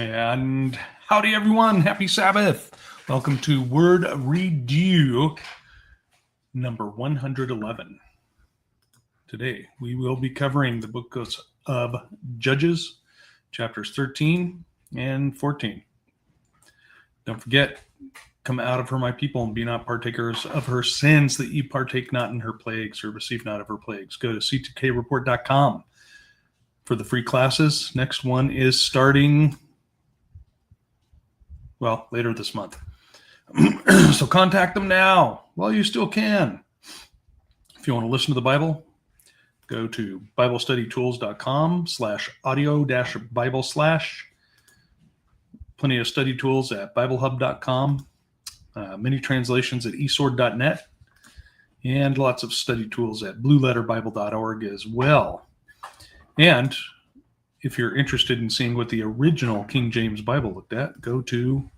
And howdy, everyone. Happy Sabbath. Welcome to Word Redeux, number 111. Today, we will be covering the book of Judges, chapters 13 and 14. Don't forget, come out of her, my people, and be not partakers of her sins, that ye partake not in her plagues or receive not of her plagues. Go to c2kreport.com for the free classes. Next one is starting later this month. So contact them now while you still can. If you want to listen to the Bible, go to BibleStudyTools.com/audio-Bible/. Plenty of study tools at BibleHub.com. Many translations at eSword.net. And lots of study tools at BlueLetterBible.org as well. And if you're interested in seeing what the original King James Bible looked at, go to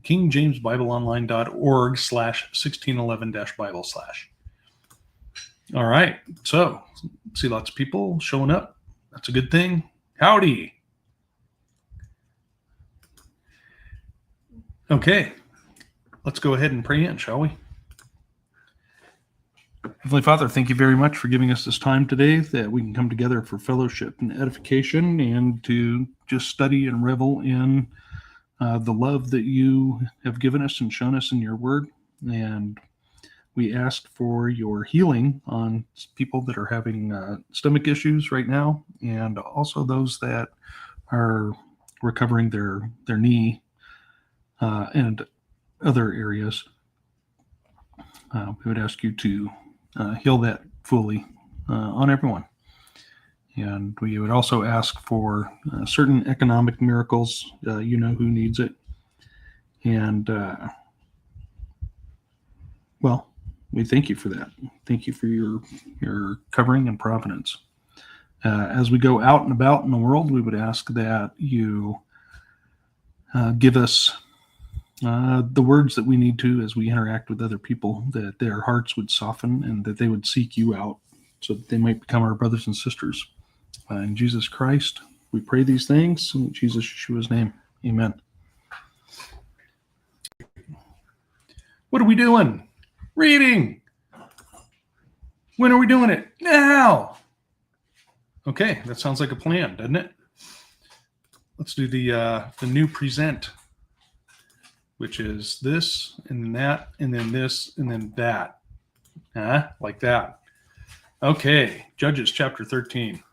kingjamesbibleonline.org/1611-Bible/. All right, so see lots of people showing up. That's a good thing. Howdy. Okay, let's go ahead and pray in, shall we? Heavenly Father, thank you very much for giving us this time today that we can come together for fellowship and edification and to just study and revel in the love that you have given us and shown us in your word. And we ask for your healing on people that are having stomach issues right now, and also those that are recovering their knee and other areas. We would ask you to heal that fully on everyone. And we would also ask for certain economic miracles. You know who needs it. And, we thank you for that. Thank you for your covering and providence. As we go out and about in the world, we would ask that you give us the words that we need to as we interact with other people, that their hearts would soften and that they would seek you out so that they might become our brothers and sisters. In Jesus Christ, we pray these things. In Jesus Yeshua's name, amen. What are we doing? Reading. When are we doing it? Now. Okay, that sounds like a plan, doesn't it? Let's do the new present, which is this, and then that, and then this, and then that. Like that. Okay, Judges chapter 13.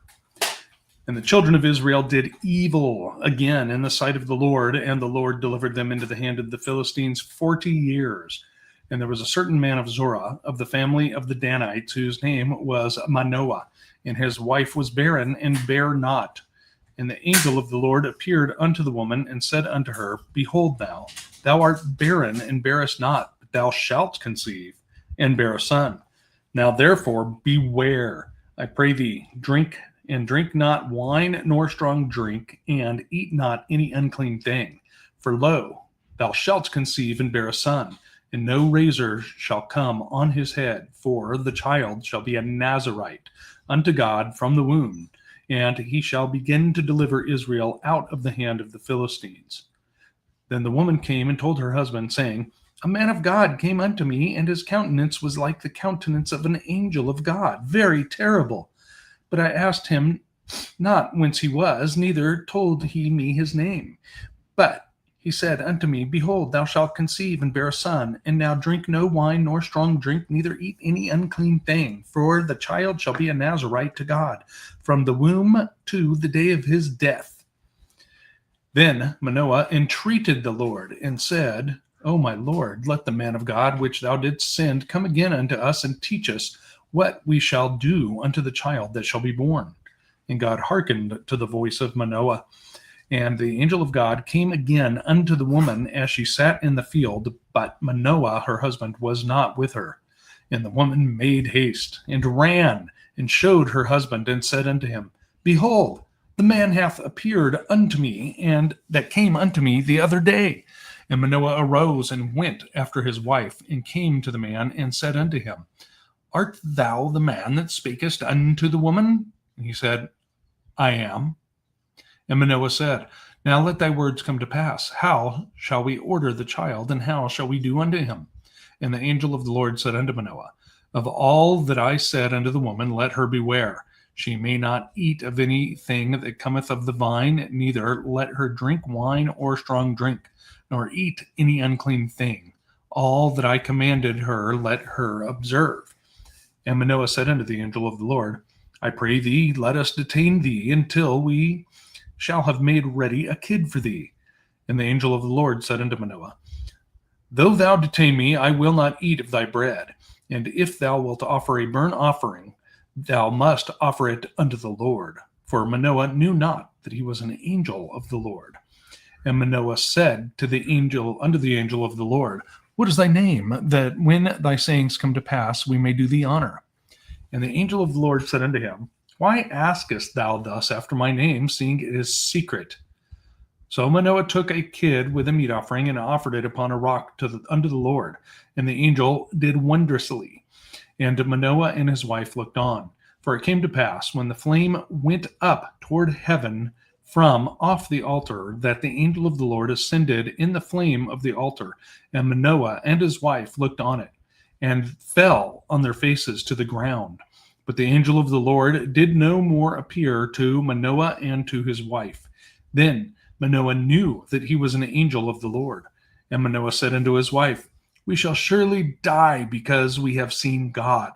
And the children of Israel did evil again in the sight of the Lord, and the Lord delivered them into the hand of the Philistines 40 years. And there was a certain man of Zorah, of the family of the Danites, whose name was Manoah, and his wife was barren and bare not. And the angel of the Lord appeared unto the woman and said unto her, Behold, thou art barren and bearest not, but thou shalt conceive and bear a son. Now therefore beware, I pray thee, drink not wine nor strong drink, and eat not any unclean thing. For lo, thou shalt conceive and bear a son, and no razor shall come on his head, for the child shall be a Nazarite unto God from the womb, and he shall begin to deliver Israel out of the hand of the Philistines. Then the woman came and told her husband, saying, A man of God came unto me, and his countenance was like the countenance of an angel of God, very terrible. But I asked him not whence he was, neither told he me his name. But he said unto me, Behold, thou shalt conceive and bear a son, and now drink no wine nor strong drink, neither eat any unclean thing, for the child shall be a Nazarite to God, from the womb to the day of his death. Then Manoah entreated the Lord, and said, O my Lord, let the man of God which thou didst send come again unto us, and teach us what we shall do unto the child that shall be born. And God hearkened to the voice of Manoah. And the angel of God came again unto the woman as she sat in the field, but Manoah, her husband, was not with her. And the woman made haste, and ran, and showed her husband, and said unto him, Behold, the man hath appeared unto me, and that came unto me the other day. And Manoah arose and went after his wife, and came to the man, and said unto him, Art thou the man that spakest unto the woman? And he said, I am. And Manoah said, Now let thy words come to pass. How shall we order the child, and how shall we do unto him? And the angel of the Lord said unto Manoah, Of all that I said unto the woman, let her beware. She may not eat of anything that cometh of the vine, neither let her drink wine or strong drink, nor eat any unclean thing. All that I commanded her, let her observe. And Manoah said unto the angel of the Lord, I pray thee, let us detain thee until we shall have made ready a kid for thee. And the angel of the Lord said unto Manoah, Though thou detain me, I will not eat of thy bread. And if thou wilt offer a burnt offering, thou must offer it unto the Lord. For Manoah knew not that he was an angel of the Lord. And Manoah said to the angel, unto the angel of the Lord, What is thy name, that when thy sayings come to pass, we may do thee honor? And the angel of the Lord said unto him, Why askest thou thus after my name, seeing it is secret? So Manoah took a kid with a meat offering and offered it upon a rock unto the Lord. And the angel did wondrously. And Manoah and his wife looked on. For it came to pass, when the flame went up toward heaven from off the altar, that the angel of the Lord ascended in the flame of the altar. And Manoah and his wife looked on it, and fell on their faces to the ground. But the angel of the Lord did no more appear to Manoah and to his wife. Then Manoah knew that he was an angel of the Lord. And Manoah said unto his wife, We shall surely die because we have seen God.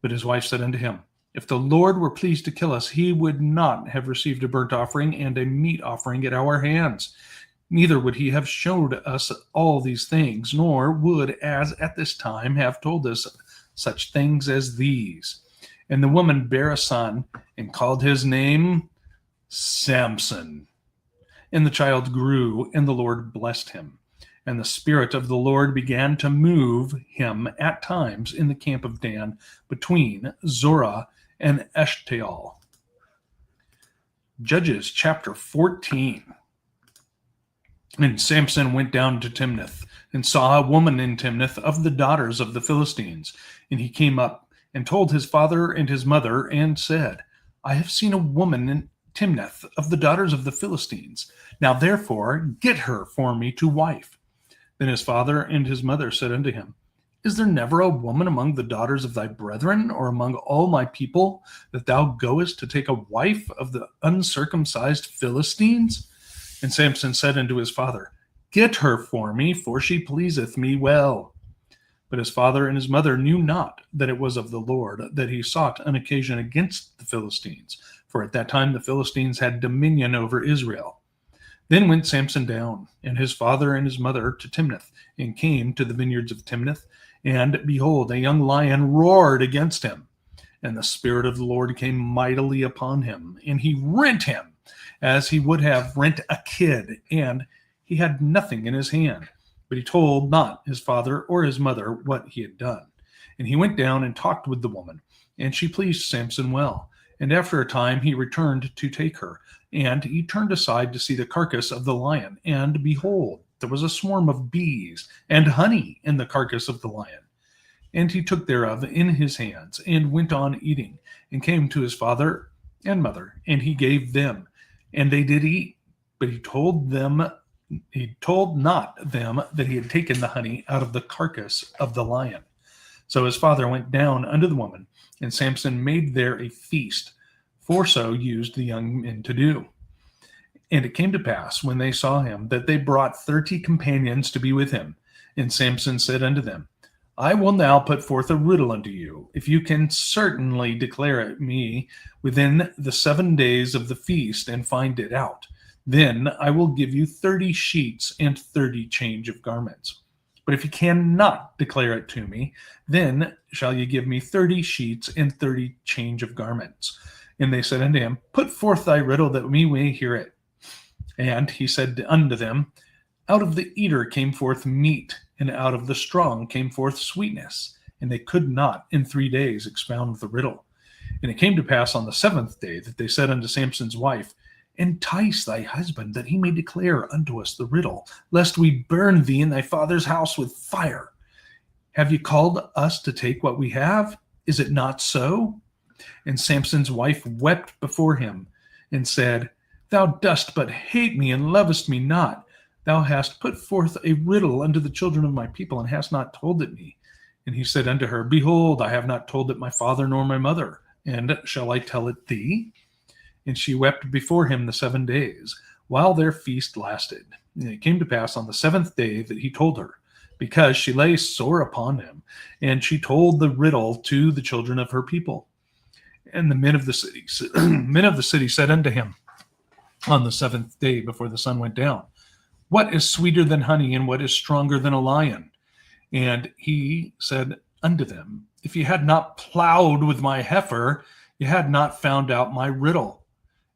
But his wife said unto him, If the Lord were pleased to kill us, he would not have received a burnt offering and a meat offering at our hands. Neither would he have showed us all these things, nor would, as at this time, have told us such things as these. And the woman bare a son, and called his name Samson. And the child grew, and the Lord blessed him. And the Spirit of the Lord began to move him at times in the camp of Dan, between Zorah and Eshtaol. Judges chapter 14. And Samson went down to Timnath, and saw a woman in Timnath of the daughters of the Philistines. And he came up, and told his father and his mother, and said, I have seen a woman in Timnath of the daughters of the Philistines. Now therefore get her for me to wife. Then his father and his mother said unto him, Is there never a woman among the daughters of thy brethren, or among all my people, that thou goest to take a wife of the uncircumcised Philistines? And Samson said unto his father, Get her for me, for she pleaseth me well. But his father and his mother knew not that it was of the Lord that he sought an occasion against the Philistines, for at that time the Philistines had dominion over Israel. Then went Samson down, and his father and his mother, to Timnath, and came to the vineyards of Timnath, and behold, a young lion roared against him. And the Spirit of the Lord came mightily upon him, and he rent him, as he would have rent a kid, and he had nothing in his hand. But he told not his father or his mother what he had done. And he went down and talked with the woman, and she pleased Samson well. And after a time he returned to take her, and he turned aside to see the carcass of the lion. And behold, there was a swarm of bees and honey in the carcass of the lion. And he took thereof in his hands, and went on eating, and came to his father and mother, and he gave them, and they did eat. But he told not them that he had taken the honey out of the carcass of the lion. So his father went down unto the woman, and Samson made there a feast, for so used the young men to do. And it came to pass, when they saw him, that they brought 30 companions to be with him. And Samson said unto them, I will now put forth a riddle unto you. If you can certainly declare it me within the 7 days of the feast, and find it out, then I will give you 30 sheets and 30 change of garments. But if you cannot declare it to me, then shall you give me 30 sheets and 30 change of garments. And they said unto him, Put forth thy riddle, that we may hear it. And he said unto them, Out of the eater came forth meat, and out of the strong came forth sweetness. And they could not in 3 days expound the riddle. And it came to pass on the 7th day that they said unto Samson's wife, Entice thy husband, that he may declare unto us the riddle, lest we burn thee in thy father's house with fire. Have you called us to take what we have? Is it not so? And Samson's wife wept before him, and said, Thou dost but hate me and lovest me not. Thou hast put forth a riddle unto the children of my people, and hast not told it me. And he said unto her, Behold, I have not told it my father nor my mother, and shall I tell it thee? And she wept before him the 7 days, while their feast lasted. And it came to pass on the 7th day that he told her, because she lay sore upon him. And she told the riddle to the children of her people. And the men of the city said unto him on the 7th day before the sun went down, What is sweeter than honey, and what is stronger than a lion? And he said unto them, If ye had not plowed with my heifer, ye had not found out my riddle.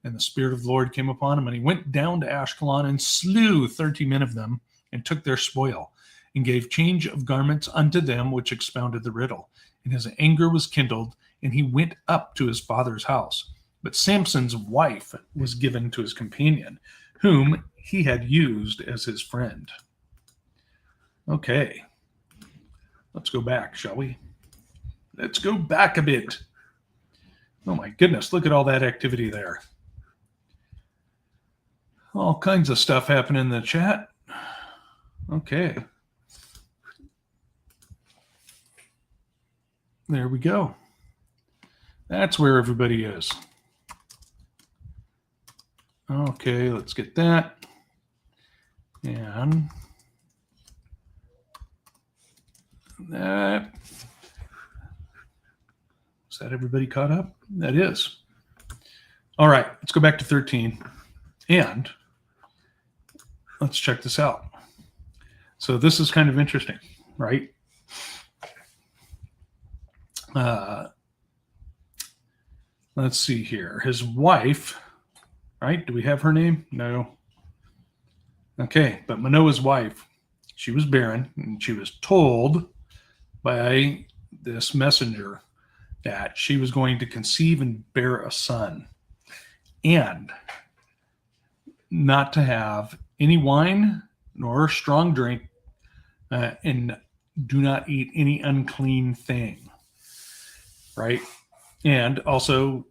And the Spirit of the Lord came upon him, and he went down to Ashkelon and slew 30 men of them, and took their spoil, and gave change of garments unto them which expounded the riddle. And his anger was kindled, and he went up to his father's house. But Samson's wife was given to his companion, whom he had used as his friend. Okay, let's go back, shall we? Let's go back a bit. Oh my goodness, look at all that activity there. All kinds of stuff happening in the chat. Okay. There we go. That's where everybody is. Okay, let's get that. And that. Is that everybody caught up? That is. All right, let's go back to 13. And let's check this out. So this is kind of interesting, right? Let's see here. His wife, right? Do we have her name? No. Okay, but Manoah's wife, she was barren, and she was told by this messenger that she was going to conceive and bear a son, and not to have any wine nor strong drink, and do not eat any unclean thing, right? And also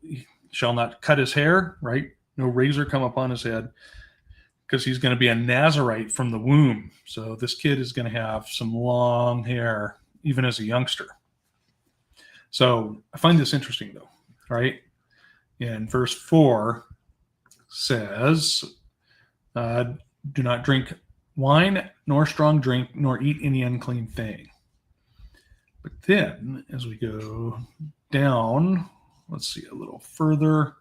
shall not cut his hair, right? No razor come upon his head, because he's going to be a Nazarite from the womb. So this kid is going to have some long hair, even as a youngster. So I find this interesting, though, right? In verse 4 says, do not drink wine, nor strong drink, nor eat any unclean thing. But then, as we go down, let's see a little further,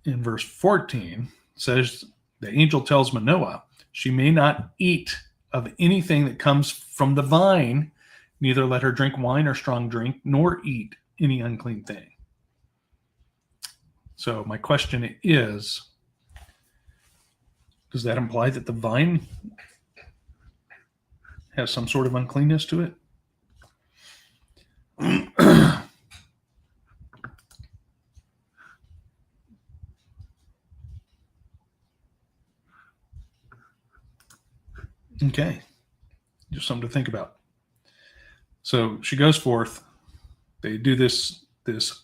in verse 14, says, the angel tells Manoah, she may not eat of anything that comes from the vine, neither let her drink wine or strong drink, nor eat any unclean thing. So my question is, does that imply that the vine has some sort of uncleanness to it? Okay, just something to think about. So she goes forth. They do this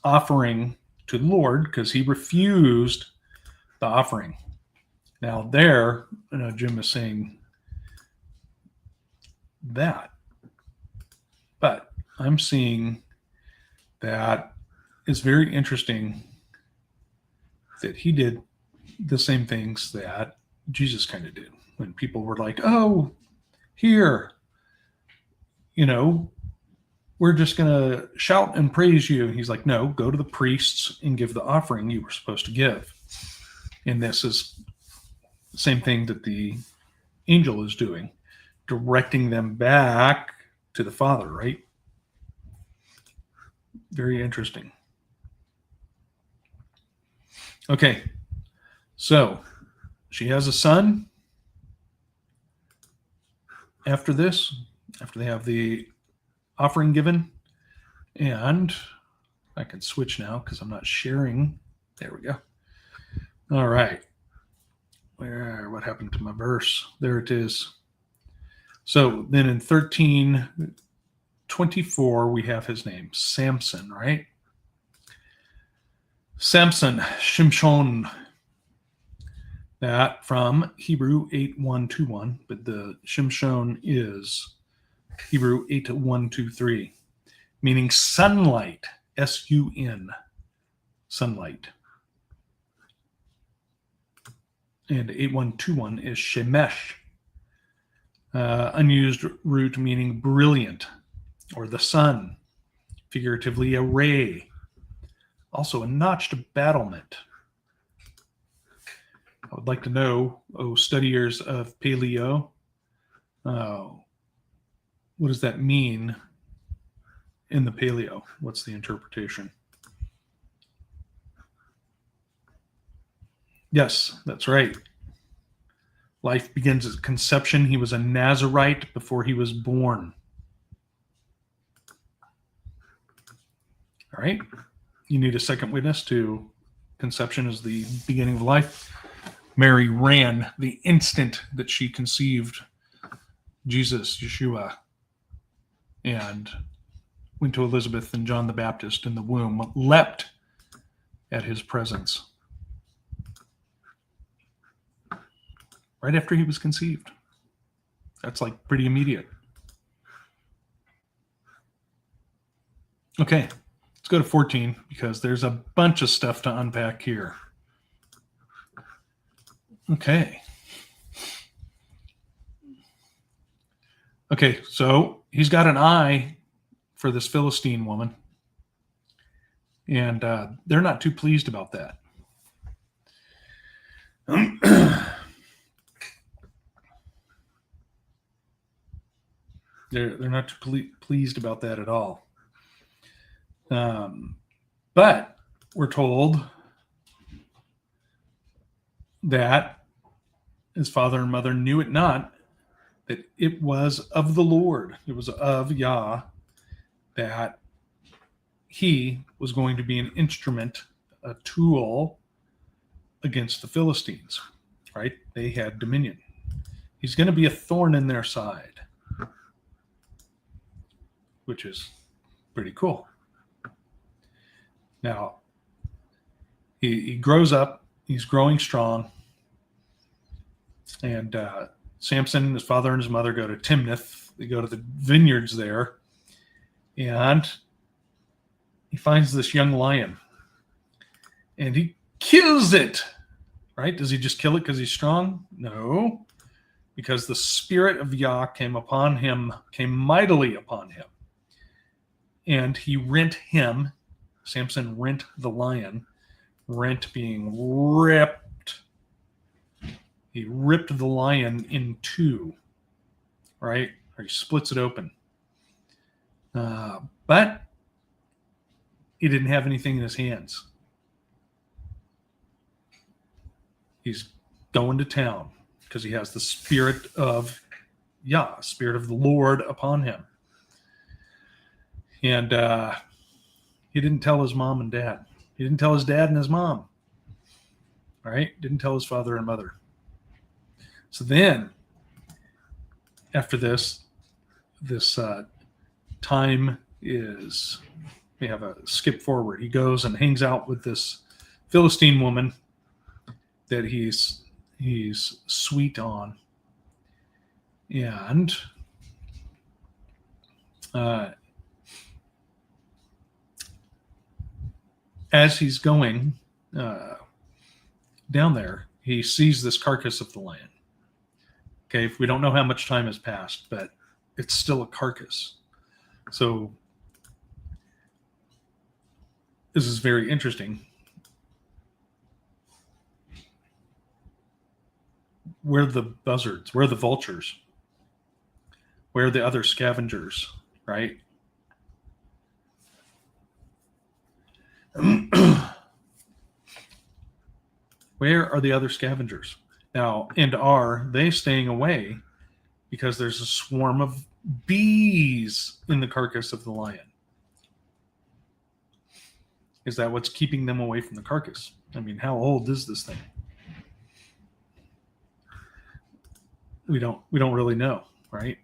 offering to the Lord because he refused the offering. Now there, Jim is saying that, but I'm seeing that it's very interesting that he did the same things that Jesus kind of did. When people were like, oh, here, we're just going to shout and praise you. And he's like, no, go to the priests and give the offering you were supposed to give. And this is the same thing that the angel is doing, directing them back to the Father, right? Very interesting. Okay, so she has a son. After this, after they have the offering given, and I can switch now because I'm not sharing. There we go. All right. What happened to my verse? There it is. So then in 13:24, we have his name, Samson, right? Samson, Shimshon. That from Hebrew 8:1-1, but the Shimshon is Hebrew 8:1-3, meaning sunlight, S-U-N, sunlight. And 8:1-1 is shemesh, unused root meaning brilliant, or the sun, figuratively a ray, also a notched battlement. I would like to know, studiers of paleo, what does that mean in the paleo? What's the interpretation? Yes, that's right. Life begins at conception. He was a Nazarite before he was born. All right. You need a second witness to conception as the beginning of life. Mary ran the instant that she conceived Jesus, Yeshua, and went to Elizabeth and John the Baptist in the womb, leapt at his presence right after he was conceived. That's like pretty immediate. Okay, let's go to 14 because there's a bunch of stuff to unpack here. Okay, so he's got an eye for this Philistine woman, and they're not too pleased about that. They're not too pleased about that at all. But we're told that his father and mother knew it not, that it was of the Lord, it was of Yah, that he was going to be an instrument, a tool against the Philistines, right? They had dominion. He's going to be a thorn in their side, which is pretty cool. Now, he grows up, he's growing strong, and Samson, his father and his mother go to Timnath. They go to the vineyards there, and he finds this young lion, and he kills it, right? Does he just kill it because he's strong? No, because the spirit of Yah came mightily upon him, and he rent him. Samson rent the lion, rent being ripped. He ripped the lion in two, right? Or he splits it open. But he didn't have anything in his hands. He's going to town because he has the spirit of Yah, spirit of the Lord upon him. And he didn't tell his mom and dad. He didn't tell his dad and his mom. All right? Didn't tell his father and mother. So then, after this time is, we have a skip forward. He goes and hangs out with this Philistine woman that he's sweet on. And as he's going down there, he sees this carcass of the lion. Okay, we don't know how much time has passed, but it's still a carcass. So this is very interesting. Where are the buzzards? Where are the vultures? Where are the other scavengers, right? Where are the other scavengers? Now, and are they staying away because there's a swarm of bees in the carcass of the lion? Is that what's keeping them away from the carcass? I mean, how old is this thing? We don't really know, right?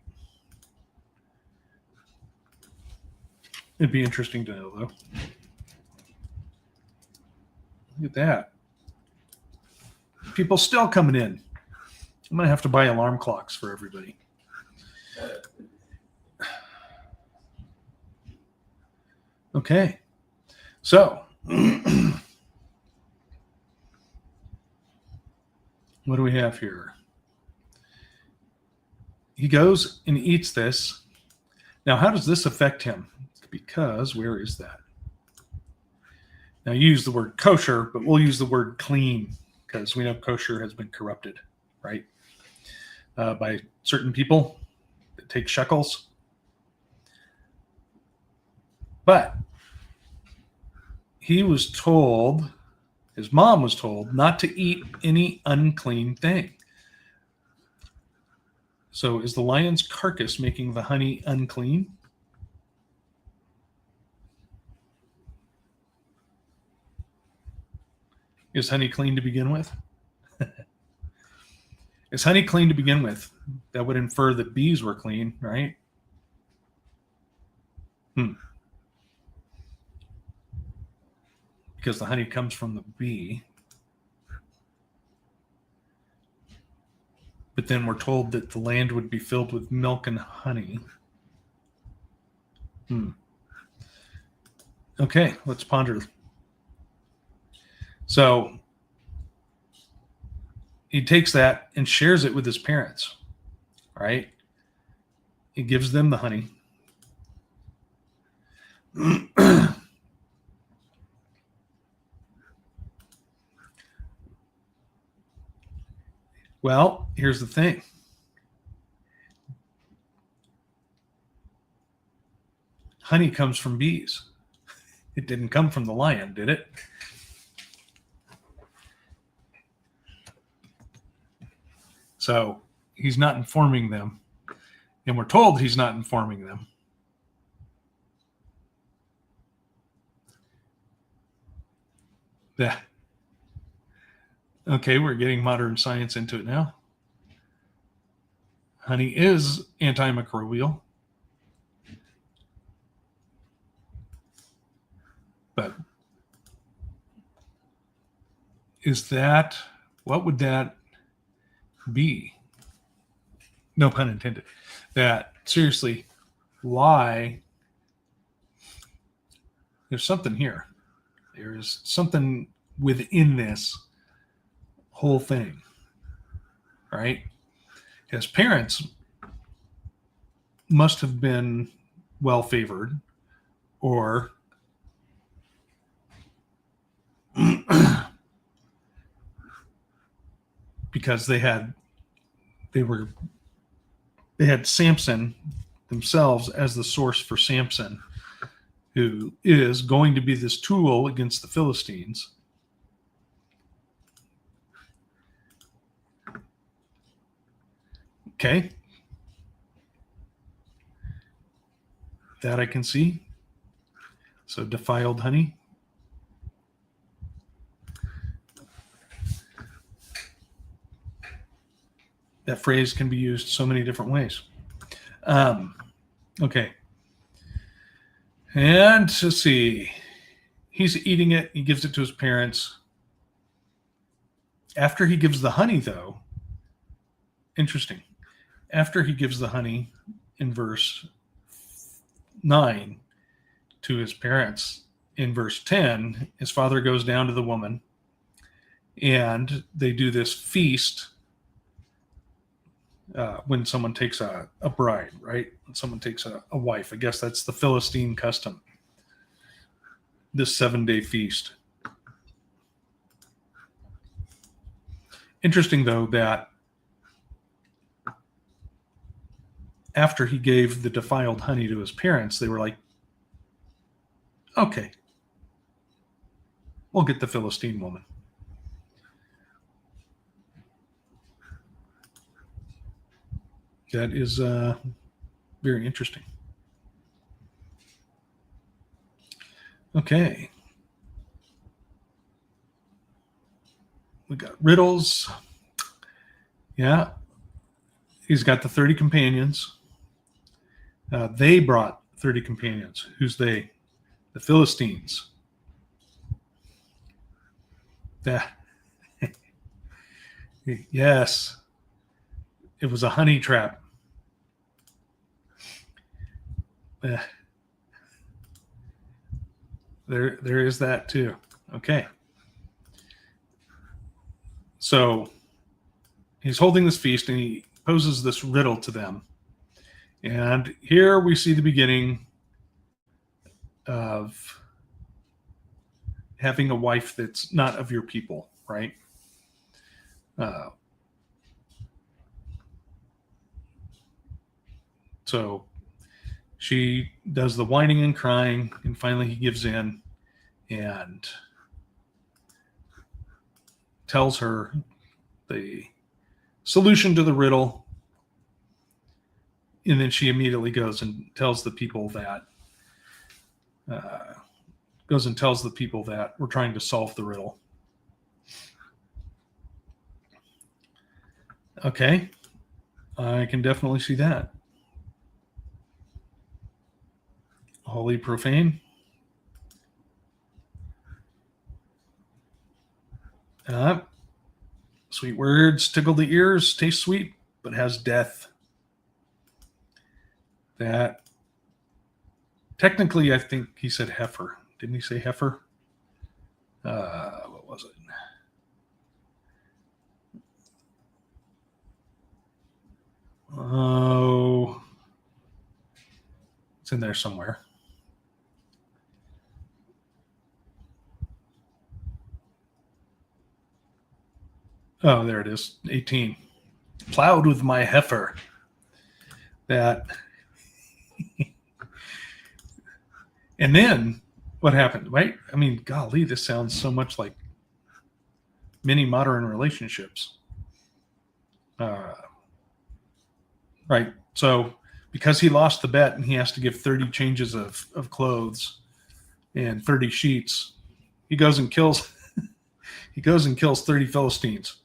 It'd be interesting to know, though. Look at that. People still coming in. I'm going to have to buy alarm clocks for everybody. Okay. So, what do we have here? He goes and eats this. Now, how does this affect him? Because where is that? Now, you use the word kosher, but we'll use the word clean because we know kosher has been corrupted, right? By certain people that take shekels. But he was told, his mom was told, not to eat any unclean thing. So is the lion's carcass making the honey unclean? Is honey clean to begin with? Is honey clean to begin with? That would infer that bees were clean, right? Because the honey comes from the bee. But then we're told that the land would be filled with milk and honey. Okay, let's ponder. So he takes that and shares it with his parents, right? He gives them the honey. Well, here's the thing. Honey comes from bees. It didn't come from the lion, did it? So he's not informing them. And we're told he's not informing them. Yeah. Okay, we're getting modern science into it now. Honey is antimicrobial. But is that, what would that be? No pun intended. That, seriously, why? There's something here. There is something within this whole thing, right? His parents must have been well favored, or because they had Samson themselves as the source for Samson, who is going to be this tool against the Philistines. Okay. That I can see. So defiled honey. That phrase can be used so many different ways. Okay. And let's see. He's eating it. He gives it to his parents. After he gives the honey, though, interesting. After he gives the honey in verse 9 to his parents, in verse 10, his father goes down to the woman and they do this feast when someone takes a bride, right? When someone takes a wife. I guess that's the Philistine custom. This 7-day feast. Interesting, though, that after he gave the defiled honey to his parents, they were like, okay, we'll get the Philistine woman. That is very interesting. Okay. We got riddles. Yeah. He's got the 30 companions. They brought 30 companions. Who's they? The Philistines. Yes, it was a honey trap. Eh, there is that too. Okay. So he's holding this feast and he poses this riddle to them. And here we see the beginning of having a wife that's not of your people, right? So she does the whining and crying, and finally he gives in and tells her the solution to the riddle. And then she immediately goes and tells the people that we're trying to solve the riddle. Okay, I can definitely see that. Holy profane. Sweet words tickle the ears, taste sweet, but has death. That technically, I think he said heifer. Didn't he say heifer? What was it? Oh, it's in there somewhere. Oh, there it is. 18. Plowed with my heifer. That. And then what happened, right? I mean, golly, this sounds so much like many modern relationships. Right. So because he lost the bet and he has to give 30 changes of clothes and 30 sheets, he goes and kills 30 Philistines.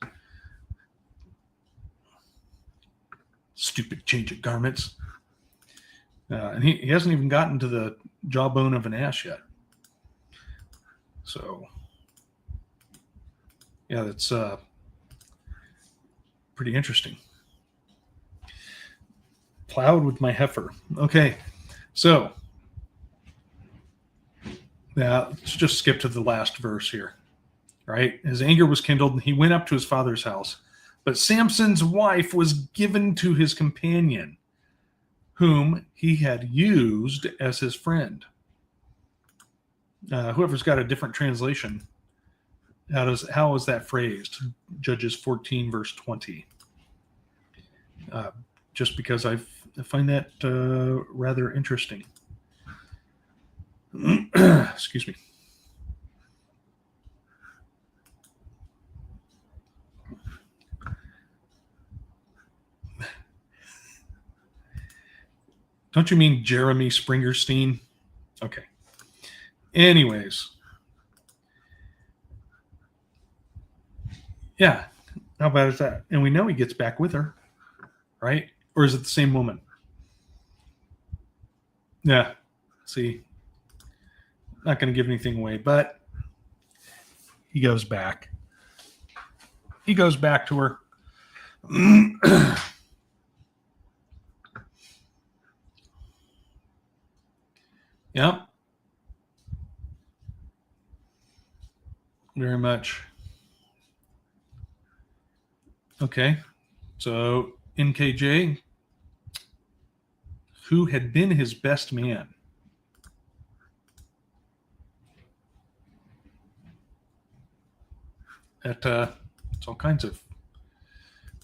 Stupid change of garments. And he hasn't even gotten to the jawbone of an ass yet. So, yeah, that's pretty interesting. Plowed with my heifer. Okay, so now let's just skip to the last verse here. Right? His anger was kindled and he went up to his father's house. But Samson's wife was given to his companion, whom he had used as his friend. Whoever's got a different translation, how is that phrased? Judges 14, verse 20. Just because I find that rather interesting. Excuse me. Don't you mean Jeremy Springerstein? Okay. Anyways. Yeah. How bad is that? And we know he gets back with her, right? Or is it the same woman? Yeah. See, not going to give anything away, but he goes back. He goes back to her. Yep. Very much. Okay. So NKJ, who had been his best man? It's all kinds of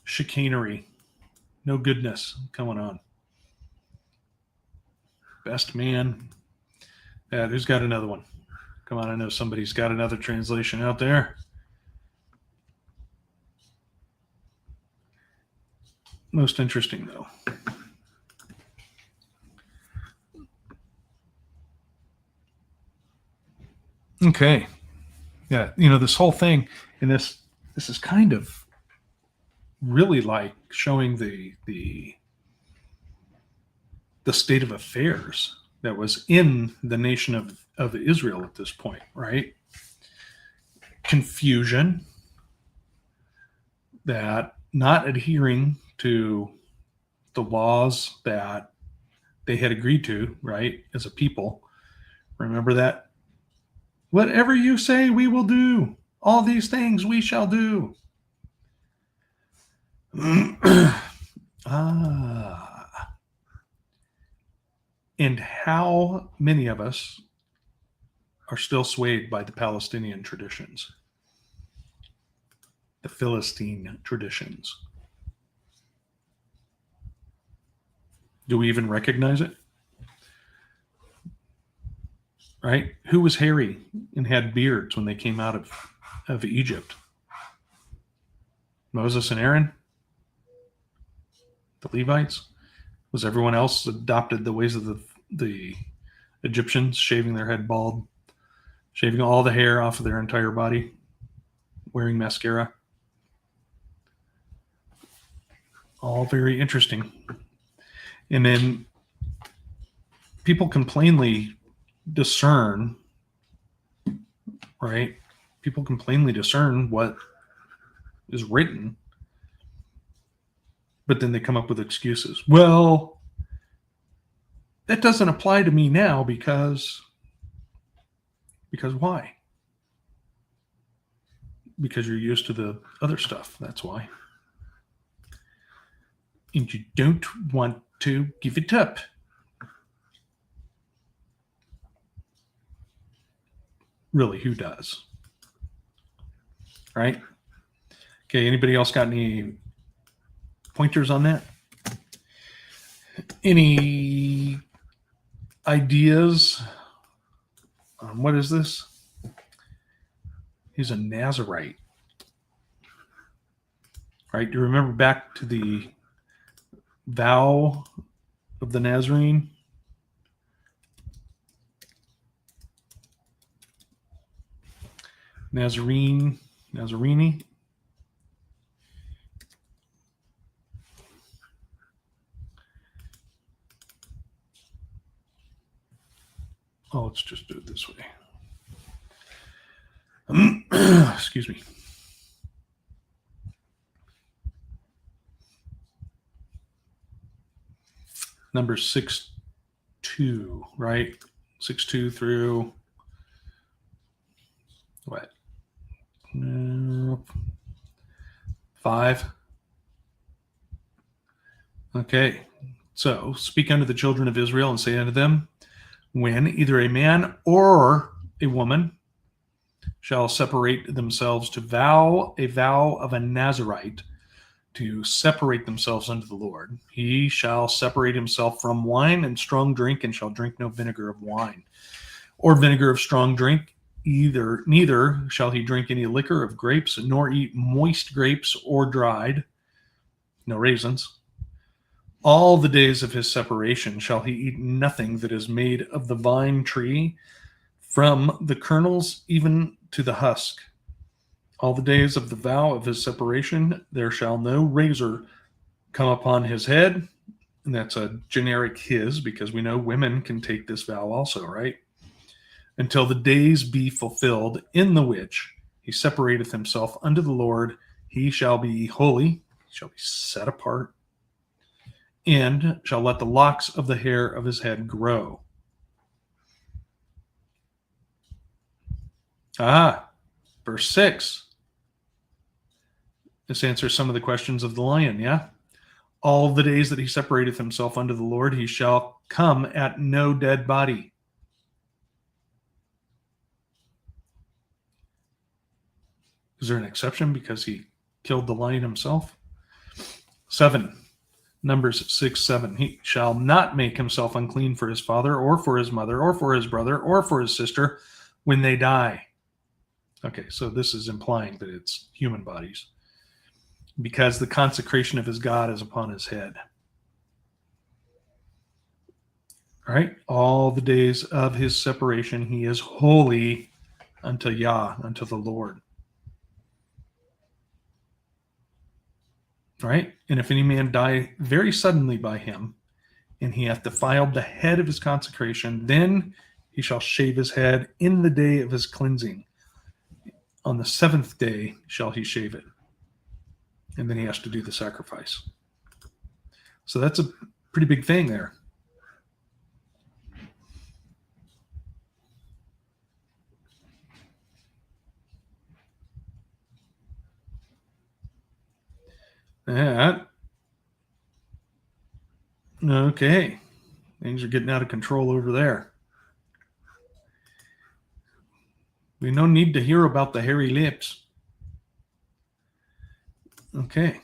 chicanery, no goodness going on. Best man. Yeah, who's got another one? Come on, I know somebody's got another translation out there. Most interesting, though. Okay. Yeah, this whole thing, and this is kind of really like showing the state of affairs that was in the nation of Israel at this point, right? Confusion. that not adhering to the laws that they had agreed to, right, as a people. Remember that? Whatever you say, we will do. All these things we shall do. And how many of us are still swayed by the Palestinian traditions, the Philistine traditions? Do we even recognize it? Right? Who was hairy and had beards when they came out of Egypt? Moses and Aaron? The Levites? Was everyone else adopted the ways of the Egyptians, shaving their head bald, shaving all the hair off of their entire body, wearing mascara? All very interesting. And then people can plainly discern, right? People can plainly discern what is written, but then they come up with excuses. Well, that doesn't apply to me now because why? Because you're used to the other stuff. That's why. And you don't want to give it up. Really, who does? Right? Okay, anybody else got any pointers on that? Any ideas on what is this? He's a Nazarite. Right? Do you remember back to the vow of the Nazarene? Nazarini. Oh, let's just do it this way. Excuse me. Number 6:2, right? 6:2 through what? 5. Okay. So speak unto the children of Israel and say unto them, when either a man or a woman shall separate themselves to vow a vow of a Nazarite, to separate themselves unto the Lord, he shall separate himself from wine and strong drink, and shall drink no vinegar of wine or vinegar of strong drink. Neither shall he drink any liquor of grapes, nor eat moist grapes or dried, no raisins. All the days of his separation shall he eat nothing that is made of the vine tree, from the kernels even to the husk. All the days of the vow of his separation, there shall no razor come upon his head. And that's a generic his, because we know women can take this vow also, right? Until the days be fulfilled, in the which he separateth himself unto the Lord, he shall be holy, he shall be set apart, and shall let the locks of the hair of his head grow. Verse 6. This answers some of the questions of the lion, yeah? All the days that he separateth himself unto the Lord, he shall come at no dead body. Is there an exception because he killed the lion himself? 7. Numbers 6:7. He shall not make himself unclean for his father, or for his mother, or for his brother, or for his sister when they die. Okay, so this is implying that it's human bodies, because the consecration of his God is upon his head. All right, all the days of his separation, he is holy unto Yah, unto the Lord. All right, and if any man die very suddenly by him, and he hath defiled the head of his consecration, then he shall shave his head in the day of his cleansing. On the 7th day shall he shave it. and then he has to do the sacrifice. So that's a pretty big thing there. That. Okay. Things are getting out of control over there. We no need to hear about the hairy lips. Okay.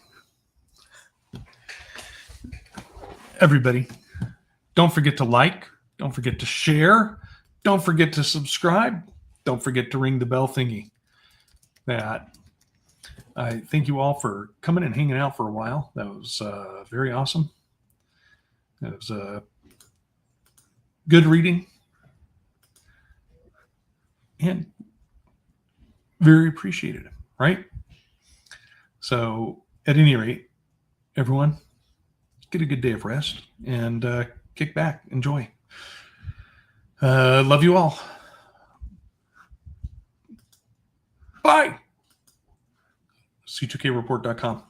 Everybody, don't forget to like. Don't forget to share. Don't forget to subscribe. Don't forget to ring the bell thingy. That. I thank you all for coming and hanging out for a while. That was very awesome. It was good reading and very appreciated, right? So at any rate, everyone, get a good day of rest and kick back, enjoy. Love you all. Bye. C2kreport.com.